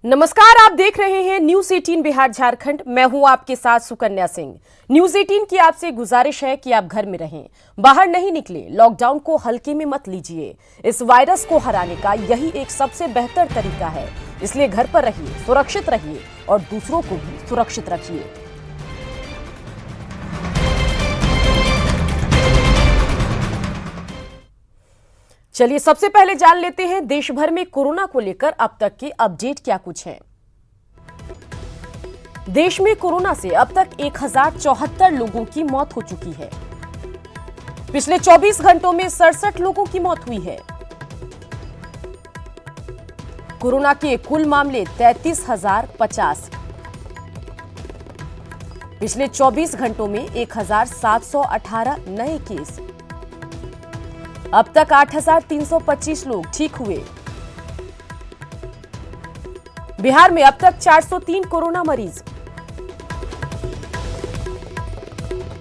नमस्कार, आप देख रहे हैं न्यूज 18 बिहार झारखंड। मैं हूं आपके साथ सुकन्या सिंह। न्यूज 18 की आपसे गुजारिश है कि आप घर में रहें, बाहर नहीं निकले, लॉकडाउन को हल्के में मत लीजिए। इस वायरस को हराने का यही एक सबसे बेहतर तरीका है, इसलिए घर पर रहिए, सुरक्षित रहिए और दूसरों को भी सुरक्षित रखिए। चलिए सबसे पहले जान लेते हैं देश भर में कोरोना को लेकर अब तक के अपडेट क्या कुछ है। देश में कोरोना से अब तक 1074 लोगों की मौत हो चुकी है। पिछले 24 घंटों में 67 लोगों की मौत हुई है। कोरोना के कुल मामले 33,050। पिछले 24 घंटों में 1,718 नए केस। अब तक 8,325 लोग ठीक हुए। बिहार में अब तक 403 कोरोना मरीज।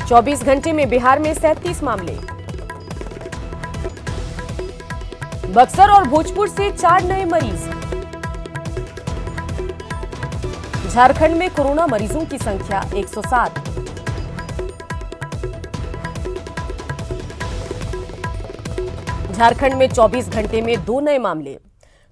24 घंटे में बिहार में 37 मामले। बक्सर और भोजपुर से 4 नए मरीज। झारखंड में कोरोना मरीजों की संख्या 107। झारखंड में 24 घंटे में 2 नए मामले।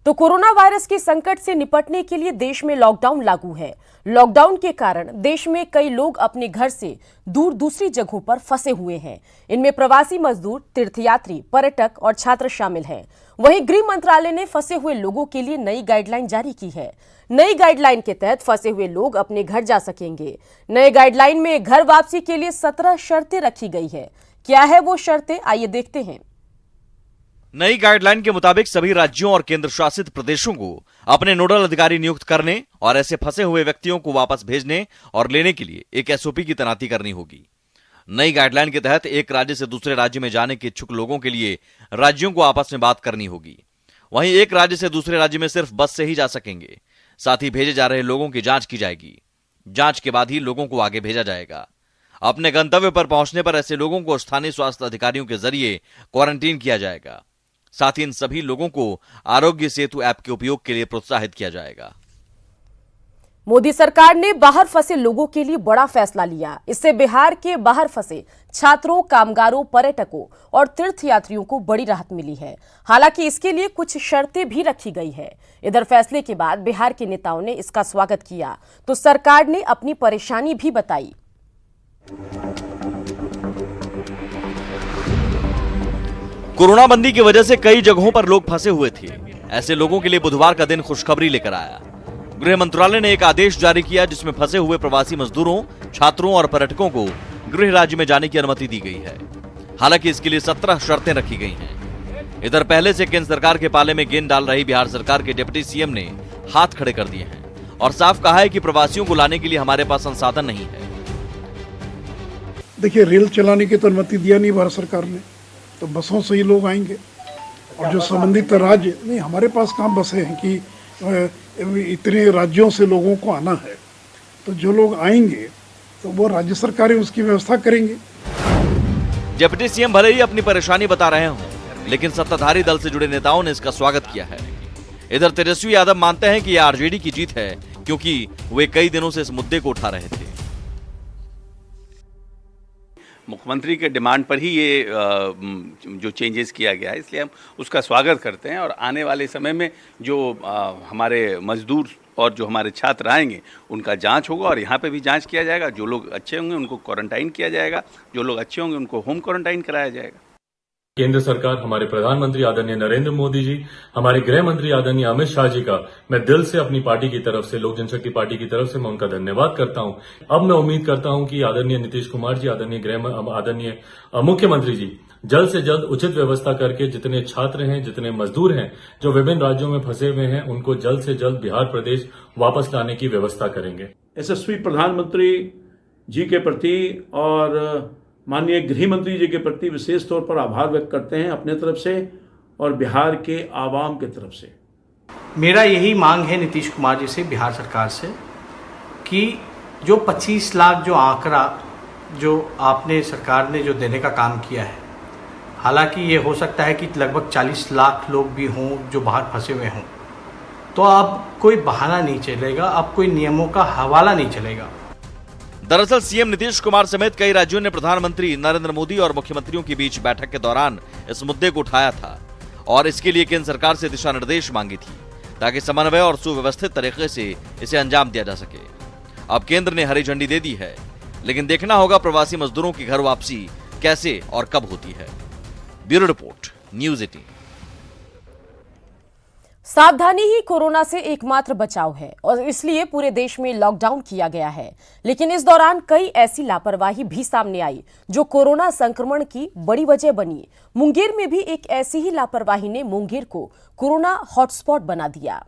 तो कोरोना वायरस के संकट से निपटने के लिए देश में लॉकडाउन लागू है। लॉकडाउन के कारण देश में कई लोग अपने घर से दूर दूसरी जगहों पर फंसे हुए हैं। इनमें प्रवासी मजदूर, तीर्थयात्री, पर्यटक और छात्र शामिल हैं। वहीं गृह मंत्रालय ने फंसे हुए लोगों के लिए नई गाइडलाइन जारी की है। नई गाइडलाइन के तहत फंसे हुए लोग अपने घर जा सकेंगे। नए गाइडलाइन में घर वापसी के लिए 17 शर्तें रखी गई है। क्या है वो शर्तें, आइए देखते हैं। नई गाइडलाइन के मुताबिक सभी राज्यों और केंद्र शासित प्रदेशों को अपने नोडल अधिकारी नियुक्त करने और ऐसे फंसे हुए व्यक्तियों को वापस भेजने और लेने के लिए एक एसओपी की तैनाती करनी होगी। नई गाइडलाइन के तहत एक राज्य से दूसरे राज्य में जाने के इच्छुक लोगों के लिए राज्यों को आपस में बात करनी होगी। वहीं एक राज्य से दूसरे राज्य में सिर्फ बस से ही जा सकेंगे। साथ ही भेजे जा रहे लोगों की जांच की जाएगी। जांच के बाद ही लोगों को आगे भेजा जाएगा। अपने गंतव्य पर पहुंचने पर ऐसे लोगों को स्थानीय स्वास्थ्य अधिकारियों के जरिए क्वारंटीन किया जाएगा। साथ ही इन सभी लोगों को आरोग्य सेतु ऐप के उपयोग के लिए प्रोत्साहित किया जाएगा। मोदी सरकार ने बाहर फंसे लोगों के लिए बड़ा फैसला लिया। इससे बिहार के बाहर फंसे छात्रों, कामगारों, पर्यटकों और तीर्थयात्रियों को बड़ी राहत मिली है। हालांकि इसके लिए कुछ शर्तें भी रखी गई है। इधर फैसले के बाद बिहार के नेताओं ने इसका स्वागत किया तो सरकार ने अपनी परेशानी भी बताई। कोरोना बंदी की वजह से कई जगहों पर लोग फंसे हुए थे। ऐसे लोगों के लिए बुधवार का दिन खुशखबरी लेकर आया। गृह मंत्रालय ने एक आदेश जारी किया जिसमें फंसे हुए प्रवासी मजदूरों, छात्रों और पर्यटकों को गृह राज्य में जाने की अनुमति दी गई है। हालांकि इसके लिए 17 शर्तें रखी गई हैं। इधर पहले से केंद्र सरकार के पाले में गेंद डाल रही बिहार सरकार के डिप्टी सीएम ने हाथ खड़े कर दिए हैं और साफ कहा है कि प्रवासियों को लाने के लिए हमारे पास संसाधन नहीं है। देखिए, रेल चलाने की तो अनुमति दिया नहीं भारत सरकार ने, तो बसों से ही लोग आएंगे। और जो संबंधित राज्य, नहीं हमारे पास कहाँ बसें हैं कि इतने राज्यों से लोगों को आना है, तो जो लोग आएंगे तो वो राज्य सरकारें उसकी व्यवस्था करेंगे। डिप्टी सीएम भले ही अपनी परेशानी बता रहे हों, लेकिन सत्ताधारी दल से जुड़े नेताओं ने इसका स्वागत किया है। इधर तेजस्वी यादव मानते हैं कि यह आरजेडी की जीत है, क्योंकि वे कई दिनों से इस मुद्दे को उठा रहे थे। मुख्यमंत्री के डिमांड पर ही ये जो चेंजेस किया गया है, इसलिए हम उसका स्वागत करते हैं। और आने वाले समय में जो हमारे मजदूर और जो हमारे छात्र आएंगे उनका जांच होगा और यहाँ पे भी जांच किया जाएगा। जो लोग अच्छे होंगे उनको क्वारंटाइन किया जाएगा, जो लोग अच्छे होंगे उनको होम क्वारंटाइन कराया जाएगा। केंद्र सरकार, हमारे प्रधानमंत्री आदरणीय नरेंद्र मोदी जी, हमारे गृह मंत्री आदरणीय अमित शाह जी का मैं दिल से अपनी पार्टी की तरफ से, लोक जनशक्ति पार्टी की तरफ से मैं उनका धन्यवाद करता हूं। अब मैं उम्मीद करता हूं कि आदरणीय नीतीश कुमार जी, आदरणीय मुख्यमंत्री जी जल्द से जल्द उचित व्यवस्था करके जितने छात्र हैं, जितने मजदूर हैं जो विभिन्न राज्यों में फंसे हुए हैं, उनको जल्द से जल्द बिहार प्रदेश वापस लाने की व्यवस्था करेंगे। यशस्वी प्रधानमंत्री जी के प्रति और माननीय गृह मंत्री जी के प्रति विशेष तौर पर आभार व्यक्त करते हैं अपने तरफ से और बिहार के आवाम के तरफ से। मेरा यही मांग है नीतीश कुमार जी से, बिहार सरकार से, कि जो 25 लाख जो आंकड़ा जो आपने सरकार ने जो देने का काम किया है, हालांकि ये हो सकता है कि लगभग 40 लाख लोग भी हों जो बाहर फंसे हुए हों, तो अब कोई बहाना नहीं चलेगा, अब कोई नियमों का हवाला नहीं चलेगा। दरअसल सीएम नीतीश कुमार समेत कई राज्यों ने प्रधानमंत्री नरेंद्र मोदी और मुख्यमंत्रियों के बीच बैठक के दौरान इस मुद्दे को उठाया था और इसके लिए केंद्र सरकार से दिशा निर्देश मांगी थी ताकि समन्वय और सुव्यवस्थित तरीके से इसे अंजाम दिया जा सके। अब केंद्र ने हरी झंडी दे दी है, लेकिन देखना होगा प्रवासी मजदूरों की घर वापसी कैसे और कब होती है। Bureau report, news 18। सावधानी ही कोरोना से एकमात्र बचाव है और इसलिए पूरे देश में लॉकडाउन किया गया है। लेकिन इस दौरान कई ऐसी लापरवाही भी सामने आई जो कोरोना संक्रमण की बड़ी वजह बनी। मुंगेर में भी एक ऐसी ही लापरवाही ने मुंगेर को कोरोना हॉटस्पॉट बना दिया।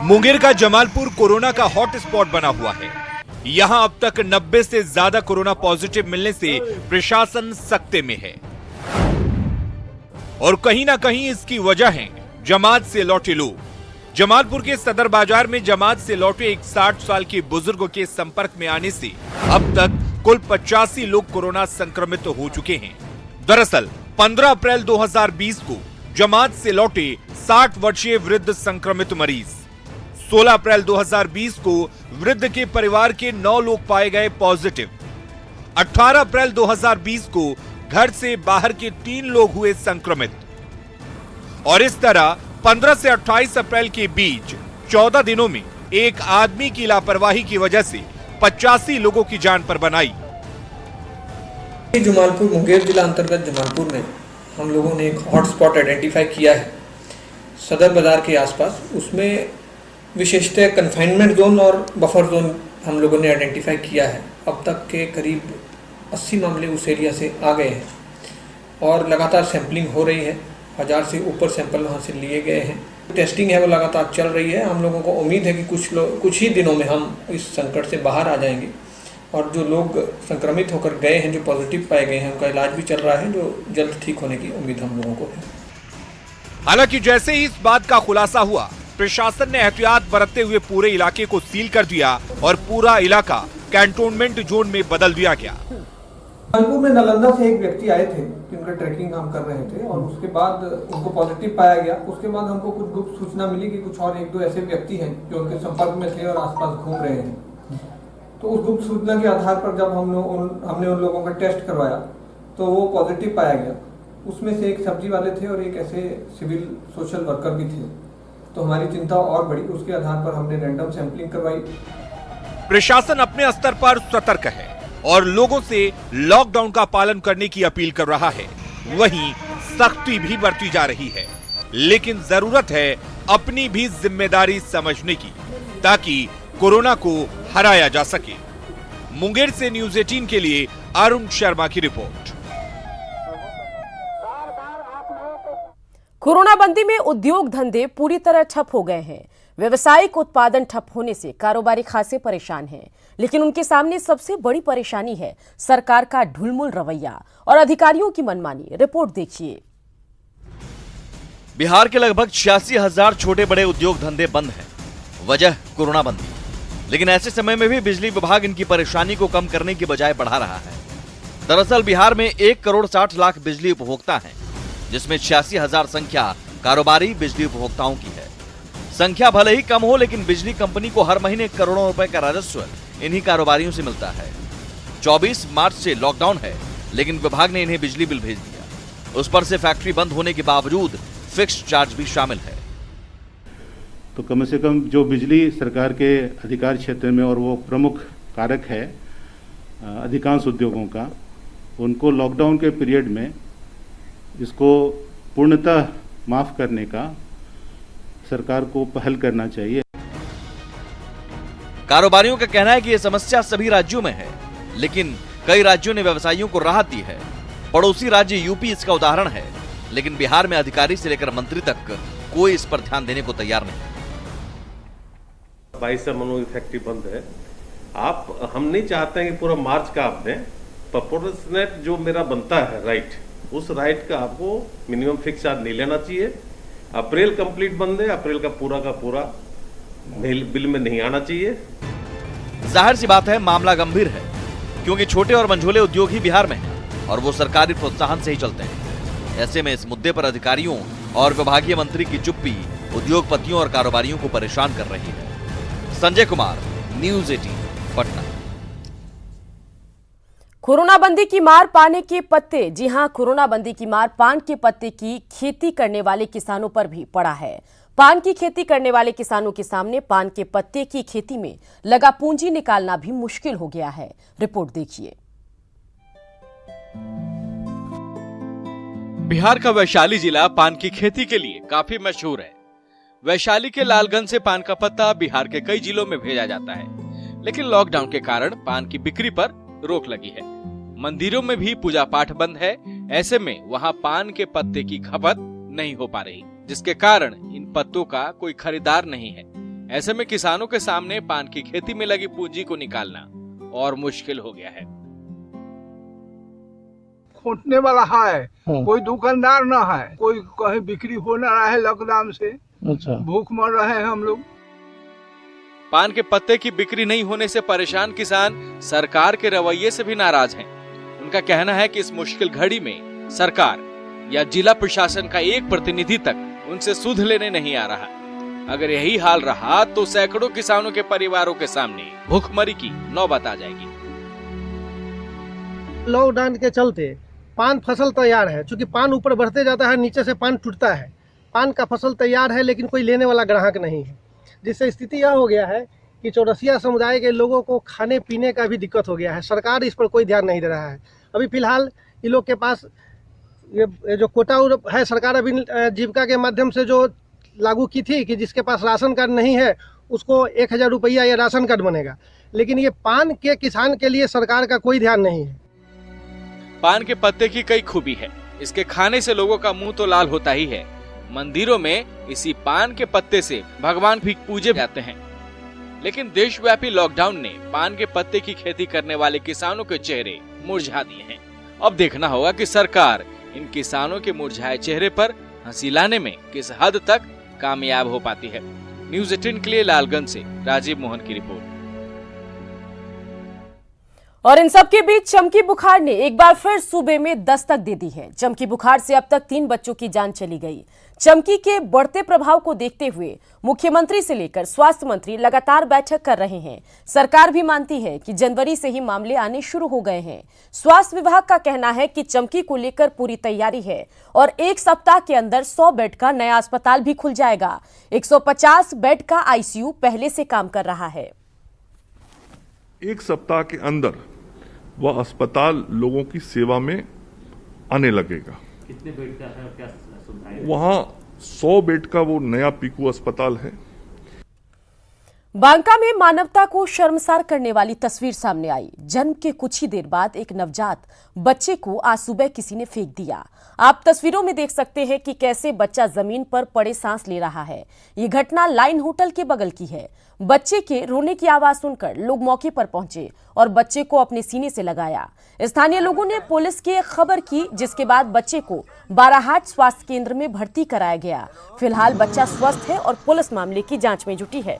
मुंगेर का जमालपुर कोरोना का हॉटस्पॉट बना हुआ है। यहां अब तक 90 से ज्यादा कोरोना पॉजिटिव मिलने से प्रशासन सख्ते में है और कहीं ना कहीं इसकी वजह है जमात से लौटे लोग। जमालपुर के सदर बाजार में जमात से लौटे एक 60 साल के बुजुर्ग के संपर्क में आने से अब तक कुल 85 लोग कोरोना संक्रमित हो चुके हैं। दरअसल 15 अप्रैल 2020 को जमात से लौटे 60 वर्षीय वृद्ध संक्रमित मरीज, 16 अप्रैल 2020 को वृद्ध के परिवार के 9 लोग पाए गए पॉजिटिव, 18 अप्रैल 2020 को घर से बाहर के 3 लोग हुए संक्रमित और इस तरह 15 से 28 अप्रैल के बीच 14 दिनों में एक आदमी की लापरवाही की वजह से 85 लोगों की जान पर बनाई। जमालपुर मुंगेर जिला अंतर्गत जमालपुर में हम लोगों ने एक हॉटस्पॉट आइडेंटिफाई किया है सदर बाजार के आसपास। उसमें विशेषतः कन्फाइनमेंट जोन और बफर जोन हम लोगों ने आइडेंटिफाई किया है। अब तक के करीब 80 मामले उस एरिया से आ गए हैं और लगातार सैंपलिंग हो रही है। 1000 से ऊपर सैंपल वहाँ से लिए गए हैं। टेस्टिंग है वो लगातार चल रही है। हम लोगों को उम्मीद है कि कुछ ही दिनों में हम इस संकट से बाहर आ जाएंगे और जो लोग संक्रमित होकर गए हैं, जो पॉजिटिव पाए गए हैं, उनका इलाज भी चल रहा है, जो जल्द ठीक होने की उम्मीद हम लोगों को है। हालांकि जैसे ही इस बात का खुलासा हुआ, प्रशासन ने एहतियात बरतते हुए पूरे इलाके को सील कर दिया और पूरा इलाका कैंटोनमेंट जोन में बदल दिया गया। जमालपुर में नालंदा से एक व्यक्ति आए थे जिनका ट्रैकिंग हम कर रहे थे और उसके बाद उनको पॉजिटिव पाया गया। उसके बाद हमको कुछ गुप्त सूचना मिली कि कुछ और 1-2 ऐसे व्यक्ति हैं जो उनके संपर्क में थे और आसपास घूम रहे हैं। तो उस गुप्त सूचना के आधार पर जब हमने उन लोगों का टेस्ट करवाया तो वो पॉजिटिव पाया गया। उसमें से एक सब्जी वाले थे और एक ऐसे सिविल सोशल वर्कर भी थे। तो हमारी चिंता और बढ़ी। उसके आधार पर हमने रैंडम सैंपलिंग करवाई। प्रशासन अपने स्तर पर सतर्क है और लोगों से लॉकडाउन का पालन करने की अपील कर रहा है। वहीं सख्ती भी बरती जा रही है, लेकिन जरूरत है अपनी भी जिम्मेदारी समझने की ताकि कोरोना को हराया जा सके। मुंगेर से न्यूज़ 18 के लिए अरुण शर्मा की रिपोर्ट। कोरोना बंदी में उद्योग धंधे पूरी तरह ठप हो गए हैं। व्यवसायिक उत्पादन ठप होने से कारोबारी खासे परेशान हैं, लेकिन उनके सामने सबसे बड़ी परेशानी है सरकार का ढुलमुल रवैया और अधिकारियों की मनमानी। रिपोर्ट देखिए। बिहार के लगभग 86,000 छोटे बड़े उद्योग धंधे बंद हैं। वजह कोरोना बंदी। लेकिन ऐसे समय में भी बिजली विभाग इनकी परेशानी को कम करने की बजाय बढ़ा रहा है। दरअसल बिहार में 1 करोड़ 60 लाख बिजली उपभोक्ता हैं, जिसमें 86,000 संख्या कारोबारी बिजली उपभोक्ताओं की है। संख्या भले ही कम हो, लेकिन बिजली कंपनी को हर महीने करोड़ों रुपए का राजस्व इन्हीं कारोबारियों से मिलता है। 24 मार्च से लॉकडाउन है, लेकिन विभाग ने इन्हें बिजली बिल भेज दिया। उस पर से फैक्ट्री बंद होने के बावजूद फिक्स्ड चार्ज भी शामिल है। तो कम से कम जो बिजली सरकार के अधिकार क्षेत्र में और वो प्रमुख कारक है अधिकांश उद्योगों का, उनको लॉकडाउन के पीरियड में इसको पूर्णतः माफ करने का सरकार को पहल करना चाहिए। कारोबारियों का कहना है कि यह समस्या सभी राज्यों में है, लेकिन कई राज्यों ने व्यवसायियों को राहत दी है। पड़ोसी राज्य यूपी इसका उदाहरण है, लेकिन बिहार में अधिकारी से लेकर मंत्री तक कोई इस पर ध्यान देने को तैयार नहीं। 22 मनो फैक्ट्री बंद है। हम नहीं चाहते हैं कि पूरा मार्च का आप दें। प्रोपोर्शनेट जो मेरा बनता है राइट, उस राइट का आपको मिनिमम फिक्स चार्ज नहीं लेना चाहिए। अप्रैल कंप्लीट बंद है, अप्रैल का पूरा बिल में नहीं आना चाहिए। जाहिर सी बात है मामला गंभीर है, क्योंकि छोटे और मंझोले उद्योग ही बिहार में हैं और वो सरकारी प्रोत्साहन से ही चलते हैं। ऐसे में इस मुद्दे पर अधिकारियों और विभागीय मंत्री की चुप्पी उद्योगपतियों और कारोबारियों को परेशान कर रही है। संजय कुमार, न्यूज़ 18, पटना। कोरोना बंदी की मार पाने के पत्ते, जी हां, कोरोना बंदी की मार पान के पत्ते की खेती करने वाले किसानों पर भी पड़ा है। पान की खेती करने वाले किसानों के सामने पान के पत्ते की खेती में लगा पूंजी निकालना भी मुश्किल हो गया है। रिपोर्ट देखिए। बिहार का वैशाली जिला पान की खेती के लिए काफी मशहूर है। वैशाली के लालगंज से पान का पत्ता बिहार के कई जिलों में भेजा जाता है, लेकिन लॉकडाउन के कारण पान की बिक्री पर रोक लगी है। मंदिरों में भी पूजा पाठ बंद है। ऐसे में वहां पान के पत्ते की खपत नहीं हो पा रही, जिसके कारण इन पत्तों का कोई खरीदार नहीं है। ऐसे में किसानों के सामने पान की खेती में लगी पूंजी को निकालना और मुश्किल हो गया है। खोटने वाला है, कोई दुकानदार ना है, कोई कहीं बिक्री हो ना रहा है लॉकडाउन से। अच्छा, भूख मर रहे हैं हम लोग। पान के पत्ते की बिक्री नहीं होने से परेशान किसान सरकार के रवैये से भी नाराज हैं। उनका कहना है कि इस मुश्किल घड़ी में सरकार या जिला प्रशासन का एक प्रतिनिधि तक उनसे सुध लेने नहीं आ रहा। अगर यही हाल रहा तो सैकड़ों किसानों के परिवारों के सामने भूखमरी की नौबत आ जाएगी। लॉकडाउन के चलते पान फसल तैयार है, चूंकि पान ऊपर बढ़ते जाता है, नीचे से पान टूटता है। पान का फसल तैयार है लेकिन कोई लेने वाला ग्राहक नहीं है, जिससे स्थिति यह हो गया है कि चौरसिया समुदाय के लोगों को खाने पीने का भी दिक्कत हो गया है। सरकार इस पर कोई ध्यान नहीं दे रहा है। अभी फिलहाल इन लोग के पास ये जो कोटा है, सरकार अभी जीविका के माध्यम से जो लागू की थी कि जिसके पास राशन कार्ड नहीं है उसको 1000 रुपया या राशन कार्ड बनेगा, लेकिन ये पान के किसान के लिए सरकार का कोई ध्यान नहीं है। पान के पत्ते की कई खूबी है। इसके खाने से लोगों का मुंह तो लाल होता ही है। मंदिरों में इसी पान के पत्ते से भगवान भी पूजे जाते हैं। लेकिन देशव्यापी लॉकडाउन ने पान के पत्ते की खेती करने वाले किसानों के चेहरे मुरझा दिए हैं। अब देखना होगा कि सरकार इन किसानों के मुरझाए चेहरे पर हंसी लाने में किस हद तक कामयाब हो पाती है। न्यूज़ 18 के लिए लालगंज से राजीव मोहन की रिपोर्ट। और इन सब के बीच चमकी बुखार ने एक बार फिर सूबे में दस्तक दे दी है। चमकी बुखार से अब तक 3 बच्चों की जान चली गई। चमकी के बढ़ते प्रभाव को देखते हुए मुख्यमंत्री से लेकर स्वास्थ्य मंत्री लगातार बैठक कर रहे हैं। सरकार भी मानती है कि जनवरी से ही मामले आने शुरू हो गए हैं। स्वास्थ्य विभाग का कहना है कि चमकी को लेकर पूरी तैयारी है और 1 सप्ताह के अंदर 100 बेड का नया अस्पताल भी खुल जाएगा। 150 बेड का आईसीयू पहले से काम कर रहा है। 1 सप्ताह के अंदर वह अस्पताल लोगों की सेवा में आने लगेगा। कितने बेड का है, क्या सुविधाएं? वहाँ 100 बेड का वो नया पीकू अस्पताल है। बांका में मानवता को शर्मसार करने वाली तस्वीर सामने आई। जन्म के कुछ ही देर बाद एक नवजात बच्चे को आज सुबह किसी ने फेंक दिया। आप तस्वीरों में देख सकते हैं कि कैसे बच्चा जमीन पर पड़े सांस ले रहा है। ये घटना लाइन होटल के बगल की है। बच्चे के रोने की आवाज सुनकर लोग मौके पर पहुंचे और बच्चे को अपने सीने से लगाया। स्थानीय लोगों ने पुलिस की खबर की, जिसके बाद बच्चे को बाराहाट स्वास्थ्य केंद्र में भर्ती कराया गया। फिलहाल बच्चा स्वस्थ है और पुलिस मामले की जांच में जुटी है।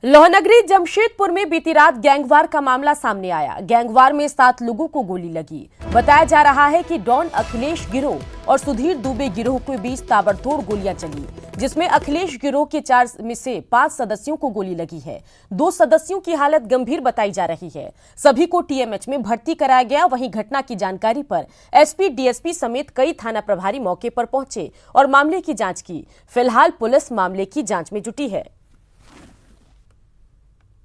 लोहनगरी जमशेदपुर में बीती रात गैंगवार का मामला सामने आया। गैंगवार में 7 लोगों को गोली लगी। बताया जा रहा है कि डॉन अखिलेश गिरोह और सुधीर दुबे गिरोह के बीच ताबड़तोड़ गोलियां चली, जिसमें अखिलेश गिरोह के 4 में से 5 सदस्यों को गोली लगी है। 2 सदस्यों की हालत गंभीर बताई जा रही है। सभी को टीएमएच में भर्ती कराया गया। वहीं घटना की जानकारी पर एसपी, डीएसपी समेत कई थाना प्रभारी मौके पर पहुंचे और मामले की जांच की। फिलहाल पुलिस मामले की जांच में जुटी है।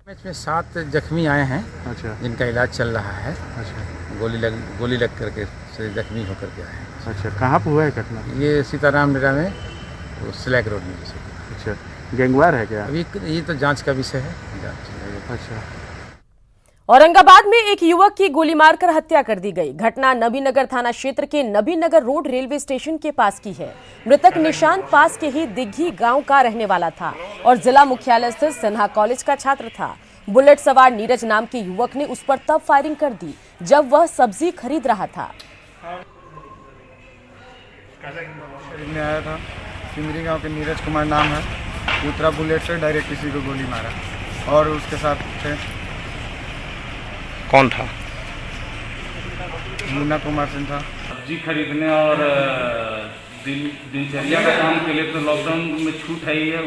में 7 जख्मी आए हैं। अच्छा। जिनका इलाज चल रहा है। अच्छा। गोली लग करके से जख्मी होकर के आए हैं। अच्छा, कहाँ पर हुआ है घटना? ये सीताराम डेरा में, स्लैक रोड में। अच्छा, गैंगवार है क्या? अभी ये तो जांच का विषय है। अच्छा। औरंगाबाद में एक युवक की गोली मारकर हत्या कर दी गई। घटना नबीनगर थाना क्षेत्र के नबीनगर रोड रेलवे स्टेशन के पास की है। मृतक निशांत पास के ही दिग्घी गांव का रहने वाला था और जिला मुख्यालय स्थित सिन्हा कॉलेज का छात्र था। बुलेट सवार नीरज नाम के युवक ने उस पर तब फायरिंग कर दी जब वह सब्जी खरीद रहा था। आया था, सिमरी गांव के नीरज कुमार नाम है। उतरा बुलेट से डायरेक्ट किसी को गोली मारा और उसके साथ थे। कौन था? मुन्ना कुमार सिंह था। सब्जी खरीदने और दिनचर्या का काम के लिए तो लॉकडाउन में छूट है ही है,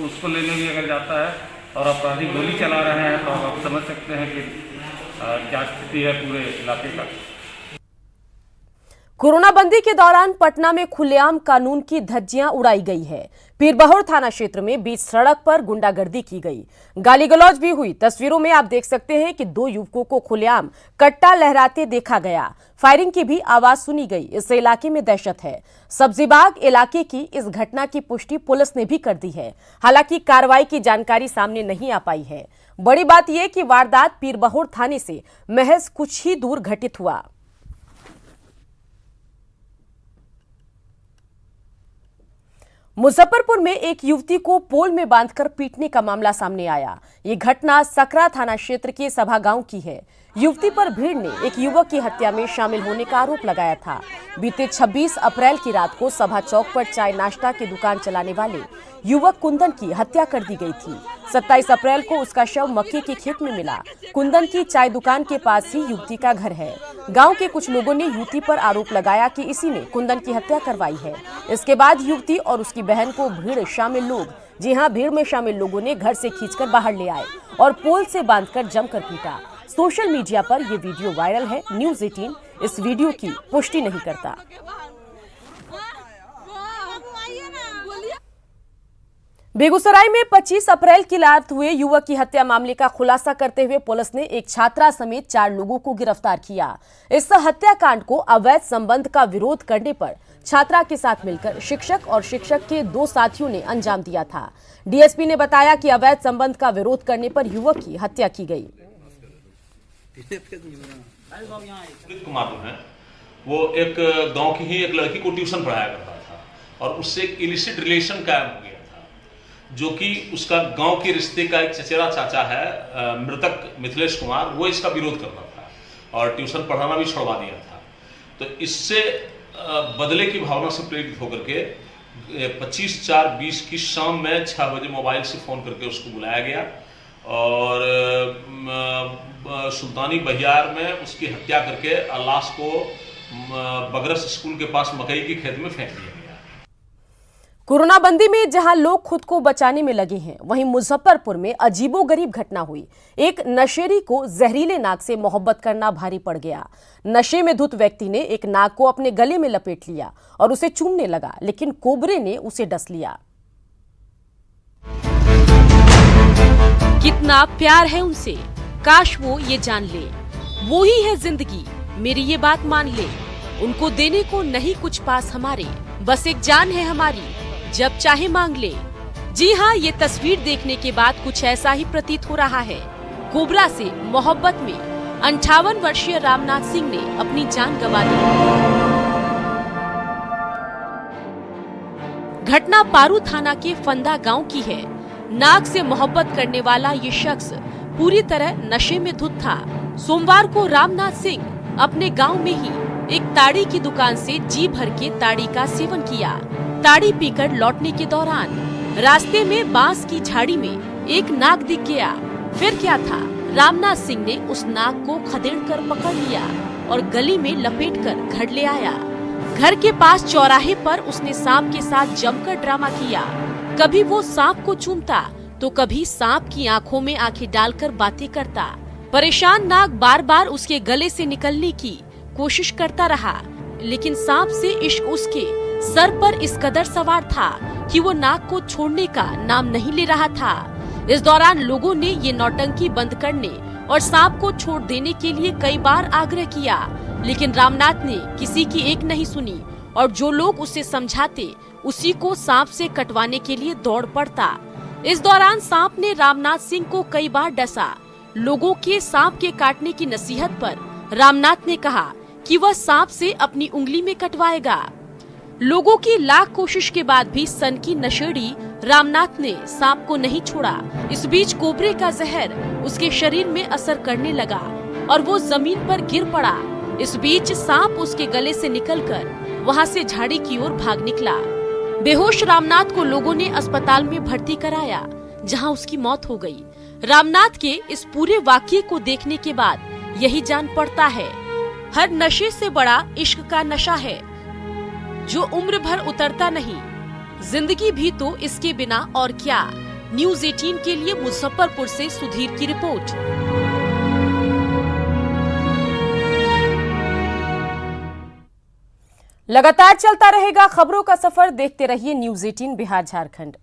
उसको लेने भी अगर जाता है और अपराधी गोली चला रहे हैं तो आप समझ सकते हैं कि क्या स्थिति है पूरे इलाके का। कोरोना बंदी के दौरान पटना में खुलेआम कानून की धज्जियां उड़ाई गई है। पीरबहोर थाना क्षेत्र में बीच सड़क पर गुंडागर्दी की गई, गाली गलौज भी हुई। तस्वीरों में आप देख सकते हैं कि 2 युवकों को खुलेआम कट्टा लहराते देखा गया। फायरिंग की भी आवाज सुनी गई। इस इलाके में दहशत है। सब्जीबाग इलाके की इस घटना की पुष्टि पुलिस ने भी कर दी है। हालांकि कार्रवाई की जानकारी सामने नहीं आ पाई है। बड़ी बात यह कि वारदात पीरबहोर थाने से महज कुछ ही दूर घटित हुआ। मुजफ्फरपुर में एक युवती को पोल में बांधकर पीटने का मामला सामने आया। ये घटना सकरा थाना क्षेत्र के सभा गांव की है। युवती पर भीड़ ने एक युवक की हत्या में शामिल होने का आरोप लगाया था। बीते 26 अप्रैल की रात को सभा चौक पर चाय नाश्ता की दुकान चलाने वाले युवक कुंदन की हत्या कर दी गई थी। 27 अप्रैल को उसका शव मक्के के खेत में मिला। कुंदन की चाय दुकान के पास ही युवती का घर है। गांव के कुछ लोगों ने युवती पर आरोप लगाया कि इसी ने कुंदन की हत्या करवाई है। इसके बाद युवती और उसकी बहन को भीड़ में शामिल लोगों ने घर से खींचकर बाहर ले आए और पोल से बांधकर जमकर पीटा। सोशल मीडिया पर यह वीडियो वायरल है। न्यूज़ 18 इस वीडियो की पुष्टि नहीं करता। बेगूसराय में 25 अप्रैल की रात हुए युवक की हत्या मामले का खुलासा करते हुए पुलिस ने एक छात्रा समेत 4 लोगों को गिरफ्तार किया। इस हत्याकांड को अवैध संबंध का विरोध करने पर छात्रा के साथ मिलकर शिक्षक और शिक्षक के 2 साथियों ने अंजाम दिया था। डीएसपी ने बताया कि अवैध संबंध का विरोध करने पर युवक की हत्या की गई। कुमार है, वो एक गांव की ही एक लड़की को ट्यूशन पढ़ाया करता था और उससे एक इलिसिट रिलेशन कायम हो गया था, जो कि उसका गांव के रिश्ते का एक चचेरा चाचा है मृतक मिथिलेश कुमार, वो इसका विरोध करता था और ट्यूशन पढ़ाना भी छुड़वा दिया था। तो इससे बदले की भावना से प्रेरित होकर के 25/4/20 की शाम में 6 बजे मोबाइल से फोन करके उसको बुलाया गया और सुल्तानी बहियार में उसकी हत्या करके लाश को बगरस स्कूल के पास मकई के खेत में फेंक दिया गया। कोरोना बंदी में जहां लोग खुद को बचाने में लगे हैं, वहीं मुजफ्फरपुर में अजीबोगरीब घटना हुई। एक नशेड़ी को जहरीले नाग से मोहब्बत करना भारी पड़ गया। नशे में धुत व्यक्ति ने एक नाग को अपने गले में लपेट लिया और उसे चूमने लगा, लेकिन कोबरे ने उसे डस लिया। कितना प्यार है उनसे, काश वो ये जान ले। वो ही है जिंदगी, मेरी ये बात मान ले। उनको देने को नहीं कुछ पास हमारे, बस एक जान है हमारी, जब चाहे मांग ले। जी हाँ, ये तस्वीर देखने के बाद कुछ ऐसा ही प्रतीत हो रहा है। कोबरा से मोहब्बत में 58 वर्षीय रामनाथ सिंह ने अपनी जान गंवा दी। घटना पारू थाना के फंदा गांव की है। नाग से मोहब्बत करने वाला ये शख्स पूरी तरह नशे में धुत था। सोमवार को रामनाथ सिंह अपने गांव में ही एक ताड़ी की दुकान से जी भर के ताड़ी का सेवन किया। ताड़ी पीकर लौटने के दौरान रास्ते में बांस की झाड़ी में एक नाग दिख गया। फिर क्या था, रामनाथ सिंह ने उस नाग को खदेड़कर पकड़ लिया और गली में लपेटकर घर ले आया। घर के पास चौराहे पर उसने सांप के साथ जमकर ड्रामा किया। कभी वो सांप को चूमता तो कभी सांप की आंखों में आंखें डालकर बातें करता। परेशान नाग बार बार उसके गले से निकलने की कोशिश करता रहा, लेकिन सांप से इश्क उसके सर पर इस कदर सवार था कि वो नाग को छोड़ने का नाम नहीं ले रहा था। इस दौरान लोगों ने ये नौटंकी बंद करने और सांप को छोड़ देने के लिए कई बार आग्रह किया, लेकिन रामनाथ ने किसी की एक नहीं सुनी और जो लोग उसे समझाते उसी को सांप से कटवाने के लिए दौड़ पड़ता। इस दौरान सांप ने रामनाथ सिंह को कई बार डसा। लोगों के सांप के काटने की नसीहत पर रामनाथ ने कहा कि वह सांप से अपनी उंगली में कटवाएगा। लोगों की लाख कोशिश के बाद भी सनकी नशेड़ी रामनाथ ने सांप को नहीं छोड़ा। इस बीच कोबरे का जहर उसके शरीर में असर करने लगा और वो जमीन पर गिर पड़ा। इस बीच सांप उसके गले से निकलकर वहां से झाड़ी की ओर भाग निकला। बेहोश रामनाथ को लोगों ने अस्पताल में भर्ती कराया, जहां उसकी मौत हो गई। रामनाथ के इस पूरे वाकये को देखने के बाद यही जान पड़ता है, हर नशे से बड़ा इश्क का नशा है जो उम्र भर उतरता नहीं। जिंदगी भी तो इसके बिना और क्या। न्यूज़ 18 के लिए मुजफ्फरपुर से सुधीर की रिपोर्ट। लगातार चलता रहेगा खबरों का सफर। देखते रहिए न्यूज़ 18 बिहार झारखंड।